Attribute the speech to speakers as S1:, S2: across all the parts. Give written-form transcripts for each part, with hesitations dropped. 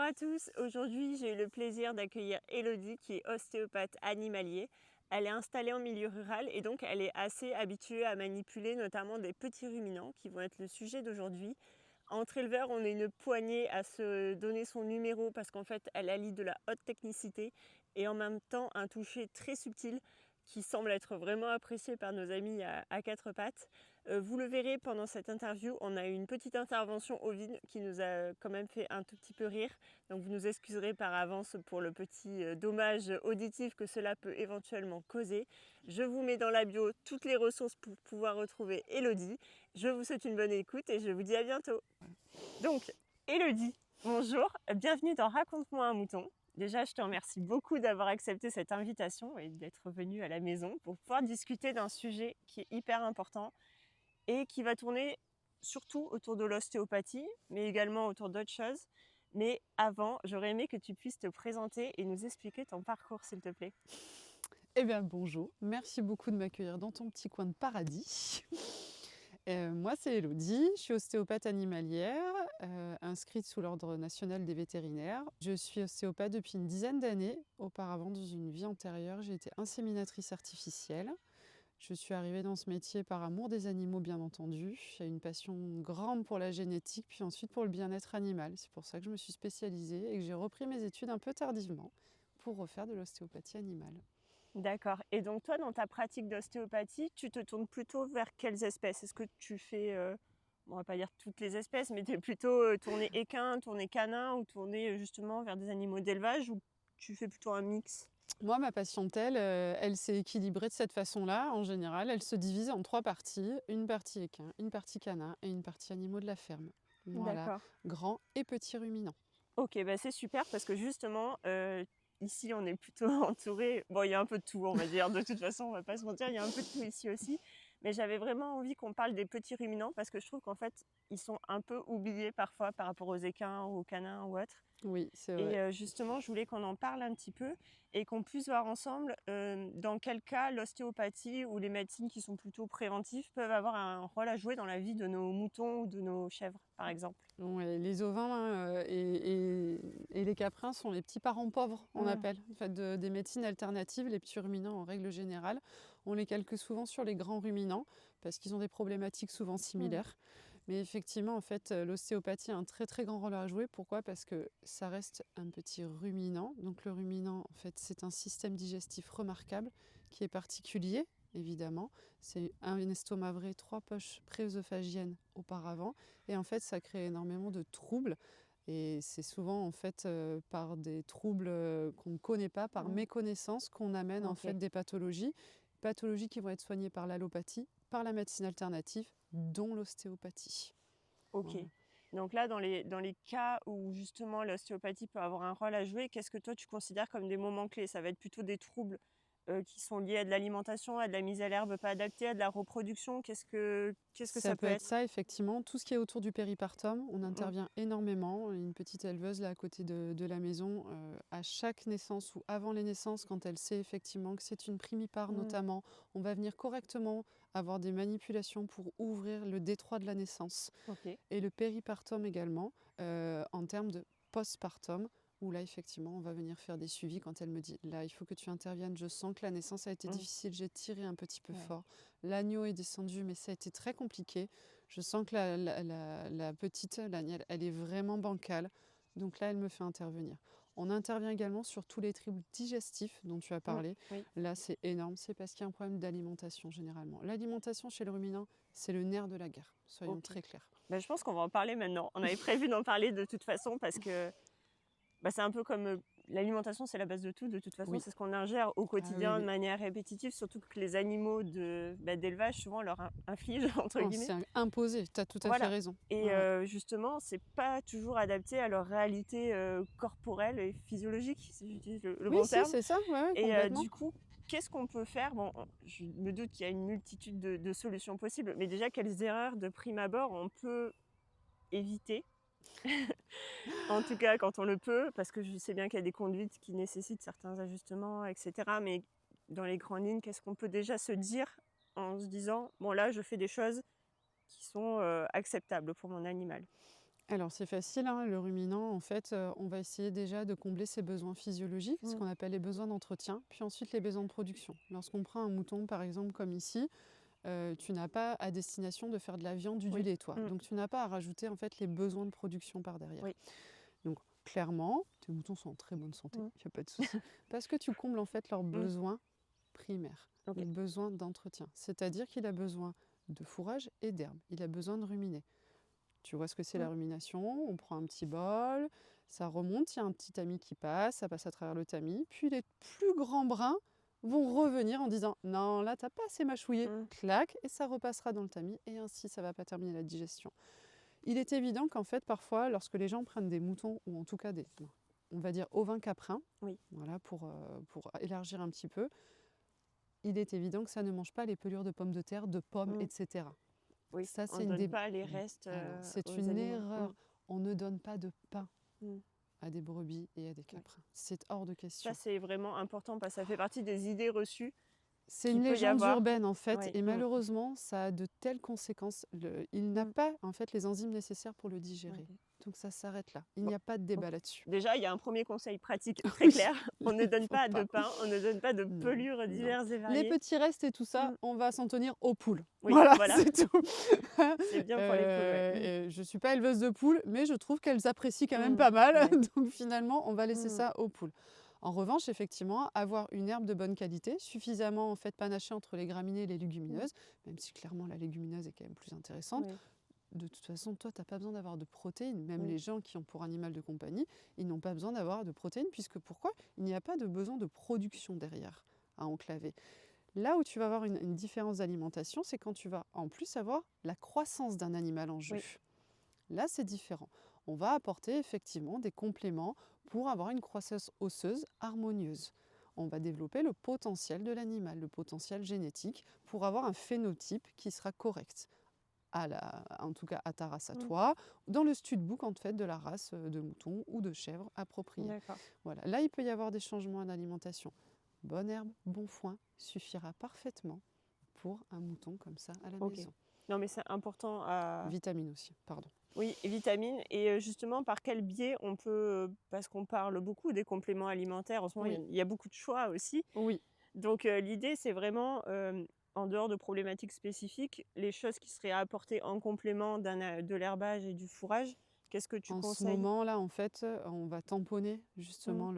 S1: à tous, aujourd'hui j'ai eu le plaisir d'accueillir Elodie qui est ostéopathe animalier. Elle est installée en milieu rural et donc elle est assez habituée à manipuler notamment des petits ruminants qui vont être le sujet d'aujourd'hui. Entre éleveurs, on est une poignée à se donner son numéro parce qu'en fait elle allie de la haute technicité et en même temps un toucher très subtil qui semble être vraiment apprécié par nos amis à quatre pattes. Vous le verrez pendant cette interview, on a eu une petite intervention ovine qui nous a quand même fait un tout petit peu rire. Donc vous nous excuserez par avance pour le petit dommage auditif que cela peut éventuellement causer. Je vous mets dans la bio toutes les ressources pour pouvoir retrouver Elodie. Je vous souhaite une bonne écoute et je vous dis à bientôt. Donc, Elodie, bonjour, bienvenue dans Raconte-moi un mouton. Déjà, je te remercie beaucoup d'avoir accepté cette invitation et d'être venue à la maison pour pouvoir discuter d'un sujet qui est hyper important et qui va tourner surtout autour de l'ostéopathie, mais également autour d'autres choses. Mais avant, j'aurais aimé que tu puisses te présenter et nous expliquer ton parcours, s'il te plaît.
S2: Eh bien, bonjour. Merci beaucoup de m'accueillir dans ton petit coin de paradis. Moi, c'est Elodie. Je suis ostéopathe animalière, inscrite sous l'Ordre national des vétérinaires. Je suis ostéopathe depuis une dizaine d'années. Auparavant, dans une vie antérieure, j'ai été inséminatrice artificielle. Je suis arrivée dans ce métier par amour des animaux, bien entendu. J'ai une passion grande pour la génétique, puis ensuite pour le bien-être animal. C'est pour ça que je me suis spécialisée et que j'ai repris mes études un peu tardivement pour refaire de l'ostéopathie animale.
S1: D'accord. Et donc toi, dans ta pratique d'ostéopathie, tu te tournes plutôt vers quelles espèces? Est-ce que tu fais, bon, on va pas dire toutes les espèces, mais tu es plutôt tourné équin, tourné canin ou tourné justement vers des animaux d'élevage ou tu fais plutôt un mix?
S2: Moi, ma patientèle, elle s'est équilibrée de cette façon-là. En général, elle se divise en 3 parties. Une partie équin, une partie canin et une partie animaux de la ferme. Voilà,
S1: D'accord.
S2: grands et petits ruminants.
S1: Ok, bah c'est super parce que justement, ici on est plutôt entouré. Bon, il y a un peu de tout, on va dire. De toute façon, on va pas se mentir, il y a un peu de tout ici aussi. Mais j'avais vraiment envie qu'on parle des petits ruminants parce que je trouve qu'en fait, ils sont un peu oubliés parfois par rapport aux équins ou aux canins ou autres.
S2: Oui, c'est
S1: Et
S2: vrai.
S1: justement, je voulais qu'on en parle un petit peu et qu'on puisse voir ensemble dans quel cas l'ostéopathie ou les médecines qui sont plutôt préventives peuvent avoir un rôle à jouer dans la vie de nos moutons ou de nos chèvres, par exemple.
S2: Ouais, les ovins et les caprins sont les petits parents pauvres, on
S1: Mmh.
S2: appelle. En fait, des médecines alternatives, les petits ruminants, en règle générale, on les calque souvent sur les grands ruminants parce qu'ils ont des problématiques souvent
S1: Mmh.
S2: similaires. Mais effectivement, en fait, l'ostéopathie a un très très grand rôle à jouer. Pourquoi? Parce que ça reste un petit ruminant. Donc le ruminant, en fait, c'est un système digestif remarquable qui est particulier, évidemment. C'est un estomac vrai, 3 poches pré-œsophagiennes auparavant. Et en fait, ça crée énormément de troubles. Et c'est souvent en fait par des troubles qu'on ne connaît pas, par
S1: Mmh.
S2: méconnaissance, qu'on amène en fait
S1: Ok.
S2: des pathologies qui vont être soignées par l'allopathie, par la médecine alternative, dont l'ostéopathie.
S1: Ok.
S2: Voilà.
S1: Donc là, dans les cas où justement l'ostéopathie peut avoir un rôle à jouer, qu'est-ce que toi tu considères comme des moments clés? Ça va être plutôt des troubles qui sont liés à de l'alimentation, à de la mise à l'herbe pas adaptée, à de la reproduction. Qu'est-ce que
S2: Ça
S1: ça
S2: peut
S1: peut
S2: être
S1: être?
S2: ça, effectivement. Tout ce qui est autour du péripartum, on
S1: Mmh.
S2: intervient énormément. Une petite éleveuse là à côté de la maison, à chaque naissance ou avant les naissances, quand elle sait effectivement que c'est une primipare
S1: Mmh.
S2: notamment, on va venir correctement avoir des manipulations pour ouvrir le détroit de la naissance.
S1: Ok.
S2: Et le péripartum également, en termes de postpartum, où là, effectivement, on va venir faire des suivis quand elle me dit là, il faut que tu interviennes, je sens que la naissance a été
S1: Mmh.
S2: difficile, j'ai tiré un petit peu
S1: Ouais.
S2: fort, l'agneau est descendu, mais ça a été très compliqué. Je sens que la petite, l'agnelle, elle est vraiment bancale. Donc là, elle me fait intervenir. On intervient également sur tous les troubles digestifs dont tu as
S1: Mmh.
S2: parlé.
S1: Oui.
S2: Là, c'est énorme, c'est parce qu'il y a un problème d'alimentation généralement. L'alimentation chez le ruminant, c'est le nerf de la guerre, soyons
S1: Ok.
S2: très clairs.
S1: Ben, je pense qu'on va en parler maintenant. On avait prévu d'en parler de toute façon parce que bah, c'est un peu comme l'alimentation, c'est la base de tout. De toute façon,
S2: Oui,
S1: c'est ce qu'on ingère au
S2: ah oui,
S1: quotidien de
S2: oui.
S1: manière répétitive, surtout que les animaux d'élevage, souvent, leur infligent, entre
S2: Oh,
S1: guillemets.
S2: c'est imposé, tu as tout à fait
S1: Voilà.
S2: raison.
S1: Et
S2: Ouais, ouais.
S1: justement, c'est pas toujours adapté à leur réalité corporelle et physiologique, si j'utilise le
S2: Oui,
S1: bon
S2: si,
S1: terme.
S2: c'est ça, ouais, ouais,
S1: Et
S2: complètement.
S1: du coup, qu'est-ce qu'on peut faire? Bon, je me doute qu'il y a une multitude de solutions possibles, mais déjà, quelles erreurs de prime abord on peut éviter? En tout cas, quand on le peut, parce que je sais bien qu'il y a des conduites qui nécessitent certains ajustements, et cetera. Mais dans les grandes lignes, qu'est-ce qu'on peut déjà se dire en se disant: «Bon là, je fais des choses qui sont acceptables pour mon animal».
S2: Alors c'est facile, hein, le ruminant, en fait, on va essayer déjà de combler ses besoins physiologiques, ce
S1: Mm.
S2: qu'on appelle les besoins d'entretien, puis ensuite les besoins de production. Lorsqu'on prend un mouton, par exemple, comme ici, tu n'as pas à destination de faire de la viande ou du
S1: Oui.
S2: lait, toi.
S1: Mm.
S2: Donc tu n'as pas à rajouter en fait les besoins de production par derrière.
S1: Oui.
S2: Donc clairement, tes moutons sont en très bonne santé,
S1: Mm.
S2: il n'y a pas de souci. Parce que tu combles en fait leurs
S1: Mm.
S2: besoins primaires,
S1: Ok.
S2: les besoins d'entretien. C'est-à-dire qu'il a besoin de fourrage et d'herbe, il a besoin de ruminer. Tu vois ce que c'est la
S1: Mm.
S2: rumination, on prend un petit bol, ça remonte, il y a un petit tamis qui passe, ça passe à travers le tamis, puis les plus grands brins vont revenir en disant non, là t'as pas assez mâchouillé,
S1: Mm.
S2: clac, et ça repassera dans le tamis, et ainsi ça va pas terminer la digestion. Il est évident qu'en fait parfois lorsque les gens prennent des moutons, ou en tout cas des, on va dire ovins caprins,
S1: Oui.
S2: voilà, pour élargir un petit peu, il est évident que ça ne mange pas les pelures de pommes de terre, de pommes,
S1: Mm.
S2: etc.
S1: Oui,
S2: Ça,
S1: on
S2: c'est
S1: ne
S2: une
S1: donne
S2: des...
S1: pas les restes
S2: Alors, c'est
S1: aux
S2: une
S1: animaux.
S2: erreur. On ne donne pas de pain
S1: Mm.
S2: à des brebis et à des caprins. C'est hors de
S1: Ça,
S2: question.
S1: c'est vraiment important parce que ça fait partie des idées reçues
S2: C'est
S1: qu'il
S2: une
S1: peut y
S2: légende
S1: avoir.
S2: urbaine en fait,
S1: Oui.
S2: et
S1: Mm.
S2: malheureusement, ça a de telles conséquences. Il n'a
S1: Mm.
S2: pas en fait les enzymes nécessaires pour le digérer.
S1: Ok.
S2: Donc ça s'arrête là. Il
S1: Bon.
S2: n'y a pas de débat
S1: Ok.
S2: là-dessus.
S1: Déjà, il y a un premier conseil pratique très
S2: Oui,
S1: clair. On ne donne
S2: faut
S1: pas
S2: pas.
S1: de pain, on ne donne pas de
S2: Non,
S1: pelures
S2: non.
S1: diverses et
S2: Les
S1: variées.
S2: petits restes et tout ça,
S1: Mm.
S2: on va s'en tenir aux poules.
S1: Oui,
S2: Voilà,
S1: voilà.
S2: c'est tout.
S1: C'est bien pour les poules. Ouais.
S2: Je ne suis pas éleveuse de poules, mais je trouve qu'elles apprécient quand même
S1: Mm.
S2: pas mal.
S1: Ouais.
S2: Donc finalement, on va laisser
S1: Mm.
S2: ça aux poules. En revanche, effectivement, avoir une herbe de bonne qualité, suffisamment en fait panachée entre les graminées et les légumineuses, même si clairement la légumineuse est quand même plus intéressante.
S1: Oui.
S2: De toute façon, toi, tu n'as pas besoin d'avoir de protéines. Même
S1: Oui.
S2: les gens qui ont pour animal de compagnie, ils n'ont pas besoin d'avoir de protéines, puisque pourquoi? Il n'y a pas de besoin de production derrière à enclaver. Là où tu vas avoir une différence d'alimentation, c'est quand tu vas en plus avoir la croissance d'un animal en jeu.
S1: Oui.
S2: Là, c'est différent. On va apporter effectivement des compléments pour avoir une croissance osseuse harmonieuse. On va développer le potentiel de l'animal, le potentiel génétique, pour avoir un phénotype qui sera correct. En tout cas à ta race à toi, dans le studbook en fait de la race de mouton ou de chèvre appropriée.
S1: D'accord.
S2: Voilà. Là, il peut y avoir des changements en alimentation. Bonne herbe, bon foin suffira parfaitement pour un mouton comme ça à la maison.
S1: Non, mais c'est important à...
S2: Vitamines aussi, pardon.
S1: Oui, et vitamines. Et justement, par quel biais on peut... Parce qu'on parle beaucoup des compléments alimentaires. En ce moment, il y a beaucoup de choix aussi.
S2: Oui.
S1: Donc, l'idée, c'est vraiment, en dehors de problématiques spécifiques, les choses qui seraient apportées en complément de l'herbage et du fourrage. Qu'est-ce que tu
S2: En ce
S1: conseilles?
S2: moment, là, en fait, on va tamponner justement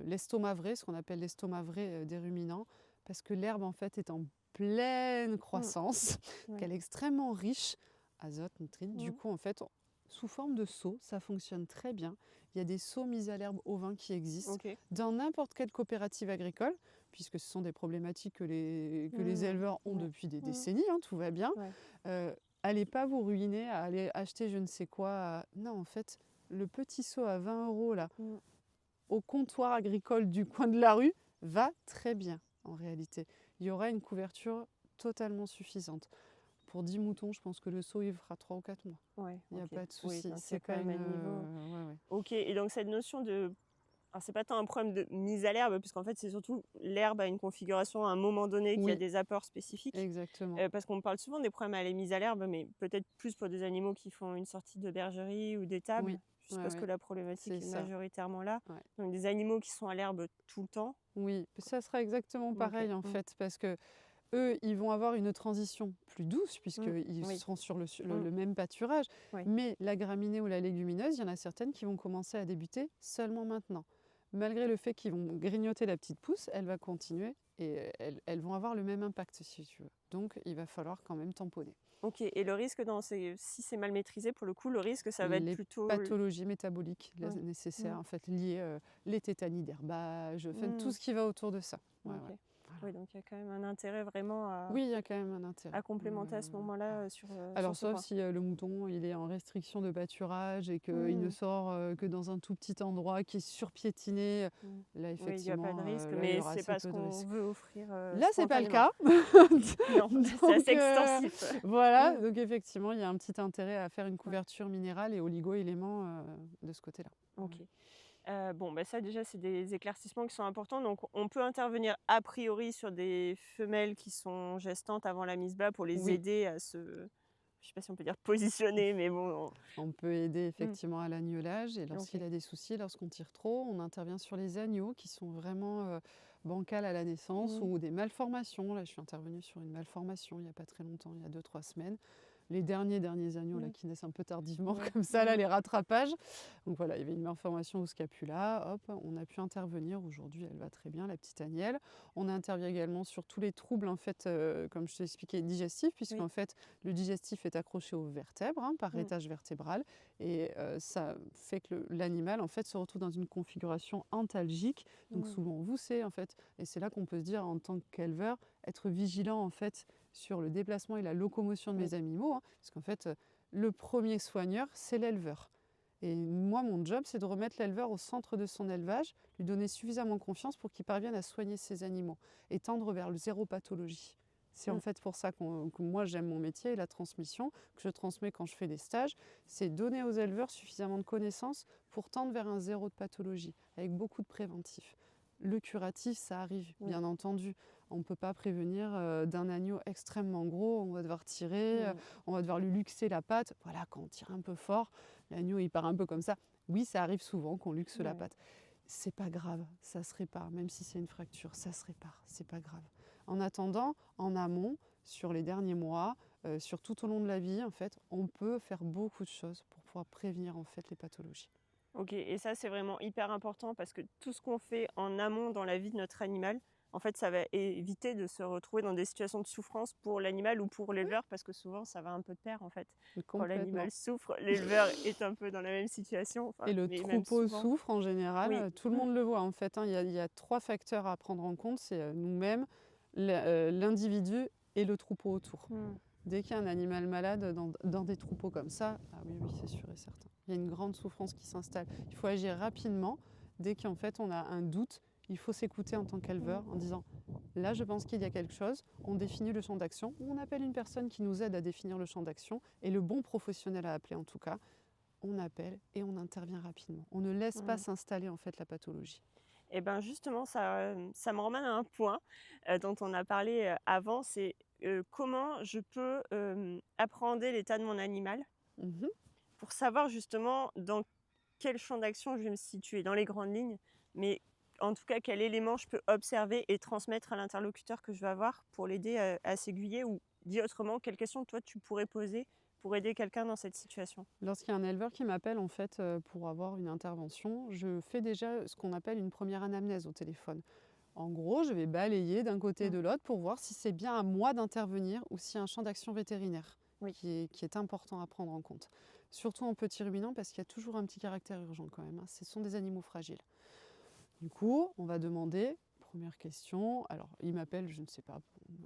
S2: l'estomac vrai, ce qu'on appelle l'estomac vrai des ruminants, parce que l'herbe, en fait, est en pleine croissance, qu'elle est extrêmement riche, azote, nitrite. Du coup, en fait, sous forme de seaux, ça fonctionne très bien. Il y a des seaux mis à l'herbe au vin qui existent dans n'importe quelle coopérative agricole, puisque ce sont des problématiques que les éleveurs ont depuis des décennies, hein, tout va bien. Allez pas vous ruiner à aller acheter je ne sais quoi. Non, en fait, le petit seau à 20 € là, au comptoir agricole du coin de la rue, va très bien en réalité. Il y aura une couverture totalement suffisante. Pour 10 moutons, je pense que le seau, il fera 3 ou 4 mois. Il n'y a pas de souci.
S1: C'est quand même un niveau.
S2: Ouais.
S1: Ok, et donc cette notion de... Alors, c'est pas tant un problème de mise à l'herbe, puisqu'en fait, c'est surtout l'herbe a une configuration à un moment donné qui a des apports spécifiques.
S2: Exactement.
S1: Parce qu'on parle souvent des problèmes à la mise à l'herbe, mais peut-être plus pour des animaux qui font une sortie de bergerie ou d'étable, juste parce que la problématique est majoritairement là. Donc, des animaux qui sont à l'herbe tout le temps.
S2: Oui, ça sera exactement pareil en fait, parce que eux, ils vont avoir une transition plus douce puisqu'ils seront sur le même pâturage. Mais la graminée ou la légumineuse, il y en a certaines qui vont commencer à débuter seulement maintenant. Malgré le fait qu'ils vont grignoter la petite pousse, elle va continuer et elles vont avoir le même impact si tu veux. Donc, il va falloir quand même tamponner.
S1: Ok, et le risque, si c'est mal maîtrisé, pour le coup, le risque, ça va être plutôt...
S2: Les pathologies métaboliques nécessaires, en fait, liées les tétanies d'herbage, tout ce qui va autour de ça.
S1: Oui, donc il y a quand même un intérêt vraiment à...
S2: Oui, il y a quand même un intérêt.
S1: À complémenter à ce moment-là sur
S2: Alors,
S1: sur
S2: sauf si le mouton il est en restriction de pâturage et qu'il ne sort que dans un tout petit endroit qui est surpiétiné, là, effectivement,
S1: il n'y a pas de risque,
S2: là,
S1: mais c'est pas ce qu'on veut offrir.
S2: Là, c'est pas le cas.
S1: Non, c'est assez extensif.
S2: Voilà, donc effectivement, il y a un petit intérêt à faire une couverture minérale et oligo-éléments de ce côté-là.
S1: Ok. Bon, ça déjà, c'est des éclaircissements qui sont importants. Donc, on peut intervenir a priori sur des femelles qui sont gestantes avant la mise bas pour les aider je sais pas si on peut dire positionner, mais bon.
S2: On peut aider
S1: Mm.
S2: effectivement à l'agnelage et lorsqu'il
S1: Ok.
S2: a des soucis, lorsqu'on tire trop, on intervient sur les agneaux qui sont vraiment bancals à la naissance
S1: Mm.
S2: ou des malformations. Là, je suis intervenue sur une malformation il n'y a pas très longtemps, il y a 2-3 semaines. Les derniers agneaux là,
S1: Mm.
S2: qui naissent un peu tardivement,
S1: Ouais.
S2: comme ça, là,
S1: Mm.
S2: les rattrapages. Donc voilà, il y avait une malformation au scapula, hop, on a pu intervenir. Aujourd'hui, elle va très bien, la petite agnelle. On intervient également sur tous les troubles, en fait, comme je t'ai expliqué, digestifs,
S1: Oui.
S2: puisqu'en fait, le digestif est accroché aux vertèbres, hein, par
S1: Mm.
S2: étage vertébral, et ça fait que l'animal, en fait, se retrouve dans une configuration antalgique, donc
S1: Mm.
S2: souvent voussé, en fait. Et c'est là qu'on peut se dire, en tant qu'éleveur, être vigilant, en fait, sur le déplacement et la locomotion de
S1: Oui.
S2: mes animaux, hein, parce qu'en fait, le premier soigneur, c'est l'éleveur. Et moi, mon job, c'est de remettre l'éleveur au centre de son élevage, lui donner suffisamment confiance pour qu'il parvienne à soigner ses animaux et tendre vers le zéro pathologie. C'est en
S1: Mm.
S2: fait pour ça que moi, j'aime mon métier et la transmission, que je transmets quand je fais des stages, c'est donner aux éleveurs suffisamment de connaissances pour tendre vers un zéro de pathologie, avec beaucoup de préventifs. Le curatif, ça arrive,
S1: Oui.
S2: bien entendu. On ne peut pas prévenir d'un agneau extrêmement gros, on va devoir tirer,
S1: Mm.
S2: on va devoir lui luxer la patte. Voilà, quand on tire un peu fort, l'agneau il part un peu comme ça. Oui, ça arrive souvent qu'on luxe la
S1: Ouais.
S2: patte. C'est pas grave, ça se répare, même si c'est une fracture, ça se répare, c'est pas grave. En attendant, en amont, sur les derniers mois, sur tout au long de la vie, en fait, on peut faire beaucoup de choses pour pouvoir prévenir en fait les pathologies.
S1: Ok, et ça c'est vraiment hyper important parce que tout ce qu'on fait en amont dans la vie de notre animal, en fait, ça va éviter de se retrouver dans des situations de souffrance pour l'animal ou pour l'éleveur parce que souvent ça va un peu de pair en fait. Quand
S2: Complètement.
S1: l'animal souffre, l'éleveur est un peu dans la même situation, enfin,
S2: Et le
S1: mais même
S2: troupeau
S1: souvent.
S2: souffre en général,
S1: Oui.
S2: tout le monde le voit en fait, hein. Il y a 3 facteurs à prendre en compte, c'est nous-mêmes, l'individu et le troupeau autour.
S1: Mm.
S2: Dès qu'il y a un animal malade dans des troupeaux comme ça, ah oui, oui, c'est sûr et certain. Il y a une grande souffrance qui s'installe. Il faut agir rapidement. Dès qu'en fait on a un doute, il faut s'écouter en tant qu'éleveur en disant là je pense qu'il y a quelque chose, on définit le champ d'action, ou on appelle une personne qui nous aide à définir le champ d'action, et le bon professionnel à appeler en tout cas, on appelle et on intervient rapidement. On ne laisse pas
S1: Mm.
S2: s'installer en fait la pathologie.
S1: Et ben justement, ça me ramène à un point dont on a parlé avant, c'est comment je peux appréhender l'état de mon animal
S2: Mhm.
S1: pour savoir justement dans quel champ d'action je vais me situer, dans les grandes lignes, mais en tout cas, quel élément je peux observer et transmettre à l'interlocuteur que je vais avoir pour l'aider à s'aiguiller, ou dit autrement, quelles questions toi tu pourrais poser pour aider quelqu'un dans cette situation?
S2: Lorsqu'il y a un éleveur qui m'appelle en fait pour avoir une intervention, je fais déjà ce qu'on appelle une première anamnèse au téléphone. En gros, je vais balayer d'un côté et
S1: Mm.
S2: de l'autre pour voir si c'est bien à moi d'intervenir ou s'il y a un champ d'action vétérinaire
S1: Oui.
S2: qui est important à prendre en compte. Surtout en petit ruminant parce qu'il y a toujours un petit caractère urgent quand même, hein. Ce sont des animaux fragiles. Du coup, on va demander, première question, alors il m'appelle, je ne sais pas,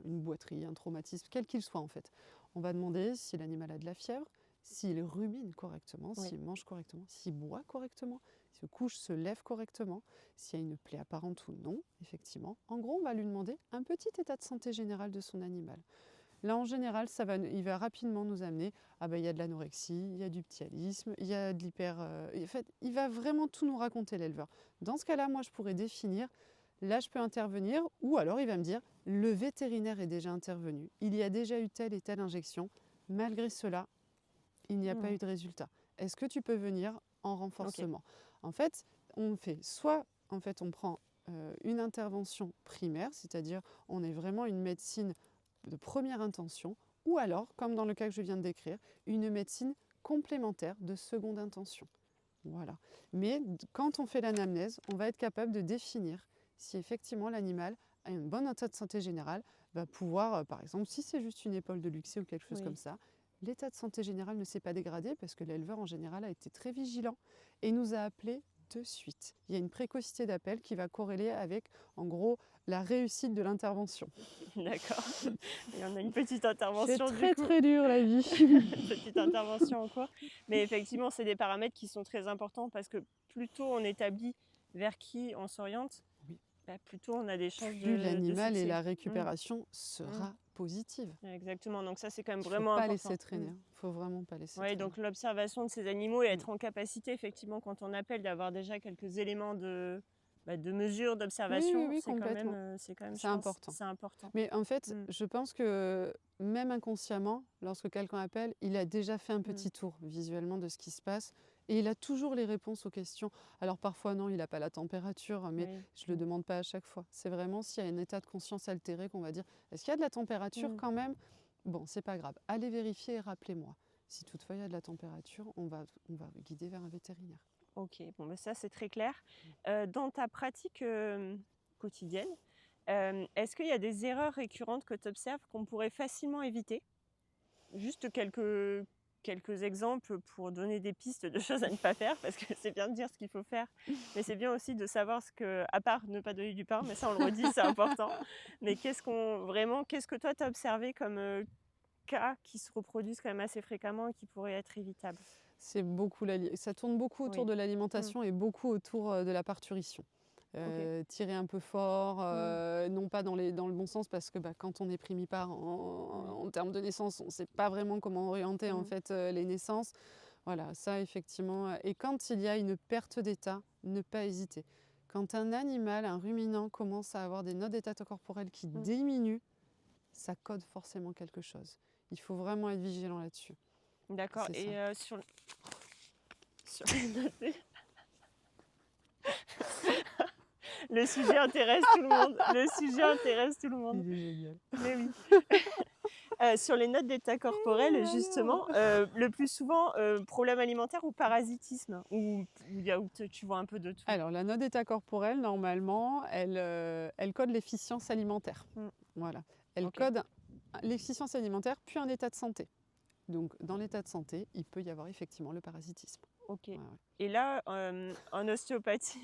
S2: une boiterie, un traumatisme, quel qu'il soit en fait. On va demander si l'animal a de la fièvre, s'il rumine correctement,
S1: Oui.
S2: s'il mange correctement, s'il boit correctement, s'il se couche, se lève correctement, s'il y a une plaie apparente ou non, effectivement. En gros, on va lui demander un petit état de santé général de son animal. Là, en général, il va rapidement nous amener, ah ben, il y a de l'anorexie, il y a du ptyalisme, il y a de l'hyper... en fait, il va vraiment tout nous raconter, l'éleveur. Dans ce cas-là, moi, je pourrais définir, là, je peux intervenir, ou alors il va me dire, le vétérinaire est déjà intervenu, il y a déjà eu telle et telle injection, malgré cela, il n'y a pas
S1: Mm.
S2: eu de résultat. Est-ce que tu peux venir en
S1: Ok.
S2: renforcement? En fait, on fait soit, en fait, on prend une intervention primaire, c'est-à-dire on est vraiment une médecine de première intention, ou alors, comme dans le cas que je viens de décrire, une médecine complémentaire de seconde intention. Voilà. Mais quand on fait l'anamnèse, on va être capable de définir si effectivement l'animal a un bon état de santé générale, va pouvoir, par exemple, si c'est juste une épaule de luxé ou quelque chose
S1: Oui.
S2: comme ça, l'état de santé général ne s'est pas dégradé parce que l'éleveur en général a été très vigilant et nous a appelés de suite. Il y a une précocité d'appel qui va corréler avec, en gros, la réussite de l'intervention.
S1: D'accord. Et on a une petite
S2: C'est
S1: intervention du
S2: très
S1: coup.
S2: très dur la vie.
S1: Petite intervention en cours. Mais effectivement, c'est des paramètres qui sont très importants parce que plus tôt on établit vers qui on s'oriente,
S2: Oui.
S1: bah, plus tôt on a des chances
S2: Plus
S1: de
S2: l'animal et
S1: succès.
S2: la
S1: Mm.
S2: récupération sera positive.
S1: Exactement, donc ça c'est quand même
S2: Il ne faut
S1: vraiment
S2: pas
S1: important.
S2: laisser traîner. Il ne faut vraiment pas laisser
S1: Ouais,
S2: traîner.
S1: donc l'observation de ces animaux et être en capacité, effectivement, quand on appelle, d'avoir déjà quelques éléments de mesure,
S2: Oui,
S1: d'observation,
S2: oui,
S1: c'est
S2: complètement.
S1: quand même, je
S2: C'est
S1: pense,
S2: important.
S1: c'est important.
S2: Mais en fait,
S1: Mm,
S2: je pense que même inconsciemment, lorsque quelqu'un appelle, il a déjà fait un
S1: mm,
S2: petit tour visuellement de ce qui se passe et il a toujours les réponses aux questions. Alors parfois non, il n'a pas la température, mais
S1: oui.
S2: je ne le demande pas à chaque fois. C'est vraiment s'il y a un état de conscience altéré qu'on va dire, est-ce qu'il y a de la température
S1: Mm.
S2: quand même? Bon, c'est pas grave. Allez vérifier et rappelez-moi. Si toutefois il y a de la température, on va guider vers un vétérinaire.
S1: Ok, bon, ça c'est très clair. Dans ta pratique quotidienne, est-ce qu'il y a des erreurs récurrentes que tu observes qu'on pourrait facilement éviter? Juste quelques exemples pour donner des pistes de choses à ne pas faire, parce que c'est bien de dire ce qu'il faut faire, mais c'est bien aussi de savoir ce que, à part ne pas donner du pain, mais ça on le redit, c'est important. Mais qu'est-ce que toi tu as observé comme cas qui se reproduisent quand même assez fréquemment et qui pourraient être évitables?
S2: Ça tourne beaucoup autour
S1: Oui.
S2: de
S1: Mm.
S2: l'alimentation et beaucoup autour de la parturition.
S1: Ok.
S2: Tirer un peu fort,
S1: Mm.
S2: non pas dans le bon sens parce que quand on est primipare
S1: Oui.
S2: en termes de naissance, on ne sait pas vraiment comment orienter en
S1: Mm.
S2: fait les naissances. Voilà, ça effectivement. Et quand il y a une perte d'état, ne pas hésiter. Quand un animal, un ruminant commence à avoir des notes d'état corporel qui
S1: Mm.
S2: diminuent, ça code forcément quelque chose. Il faut vraiment être vigilant là-dessus.
S1: D'accord.
S2: C'est ça.
S1: Et sur les notes, le sujet intéresse tout le monde. Le sujet intéresse tout le monde.
S2: Il est génial.
S1: Mais oui. Sur les notes d'état corporel, justement, le plus souvent, problème alimentaire ou parasitisme? Ou tu vois un peu de tout?
S2: Alors, la note d'état corporel, normalement, elle code l'efficience alimentaire.
S1: Mm.
S2: Voilà. Elle
S1: Ok.
S2: code l'efficience alimentaire, puis un état de santé. Donc, dans l'état de santé, il peut y avoir effectivement le parasitisme.
S1: Ok.
S2: Ouais, ouais.
S1: Et là, en ostéopathie,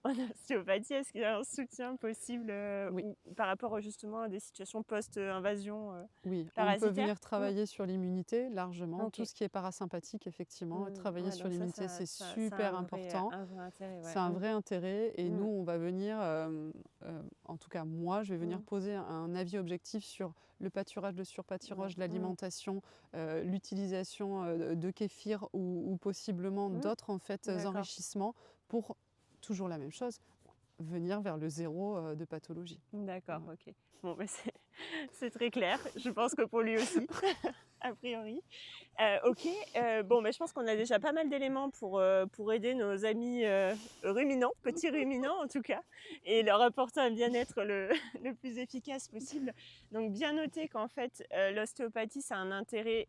S1: est-ce qu'il y a un soutien possible
S2: Oui.
S1: par rapport justement à des situations post-invasion
S2: Oui, on peut
S1: parasitaire?
S2: venir travailler sur l'immunité largement.
S1: Ok.
S2: Tout ce qui est parasympathique, effectivement, travailler
S1: Ouais,
S2: sur
S1: donc
S2: l'immunité, c'est
S1: ça a
S2: super important.
S1: un vrai intérêt. Ouais.
S2: C'est un vrai intérêt et nous,
S1: Mm.
S2: on va venir, en tout cas moi, je vais venir
S1: Mm.
S2: poser un avis objectif sur le pâturage, le surpâturage,
S1: Ouais.
S2: l'alimentation, l'utilisation de kéfir ou possiblement
S1: Mm.
S2: d'autres en fait,
S1: D'accord.
S2: enrichissements pour toujours la même chose, venir vers le zéro de pathologie.
S1: D'accord,
S2: Voilà.
S1: ok. Bon, c'est très clair. Je pense que pour lui aussi, a priori. Ok, bon, je pense qu'on a déjà pas mal d'éléments pour aider nos amis ruminants, petits ruminants en tout cas, et leur apporter un bien-être le plus efficace possible. Donc bien noter qu'en fait, l'ostéopathie, ça a un intérêt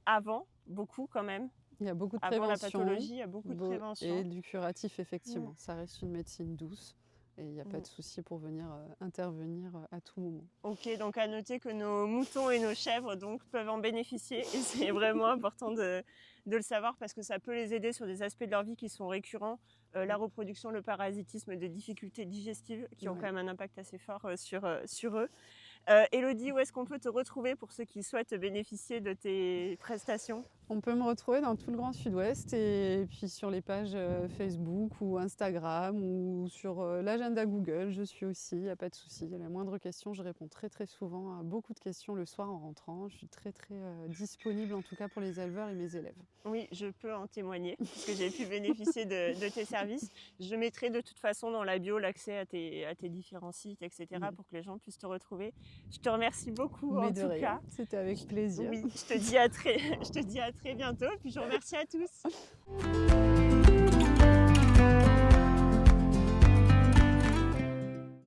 S1: avant, beaucoup quand même,
S2: Il y a beaucoup de
S1: avant la
S2: prévention
S1: pathologie, il y a beaucoup de
S2: et
S1: prévention.
S2: du curatif
S1: Mm.
S2: effectivement. Ça reste une médecine douce et il n'y a pas
S1: Mm.
S2: de souci pour venir, intervenir, à tout moment.
S1: Ok, donc à noter que nos moutons et nos chèvres donc, peuvent en bénéficier et c'est vraiment important de le savoir parce que ça peut les aider sur des aspects de leur vie qui sont récurrents, la reproduction, le parasitisme, des difficultés digestives qui ont
S2: Ouais.
S1: quand même un impact assez fort sur eux. Élodie, où est-ce qu'on peut te retrouver pour ceux qui souhaitent bénéficier de tes prestations?
S2: On peut me retrouver dans tout le Grand Sud-Ouest et puis sur les pages Facebook ou Instagram ou sur l'agenda Google, je suis aussi, il n'y a pas de souci. La moindre question, je réponds très très souvent à beaucoup de questions le soir en rentrant. Je suis très très disponible en tout cas pour les éleveurs et mes élèves.
S1: Oui, je peux en témoigner, parce que j'ai pu bénéficier de tes services. Je mettrai de toute façon dans la bio l'accès à tes différents sites, etc., pour que les gens puissent te retrouver. Je te remercie beaucoup
S2: Mais
S1: en
S2: de
S1: tout
S2: rien,
S1: cas.
S2: c'était avec plaisir.
S1: Oui, je te dis à très bientôt, puis je vous remercie à tous.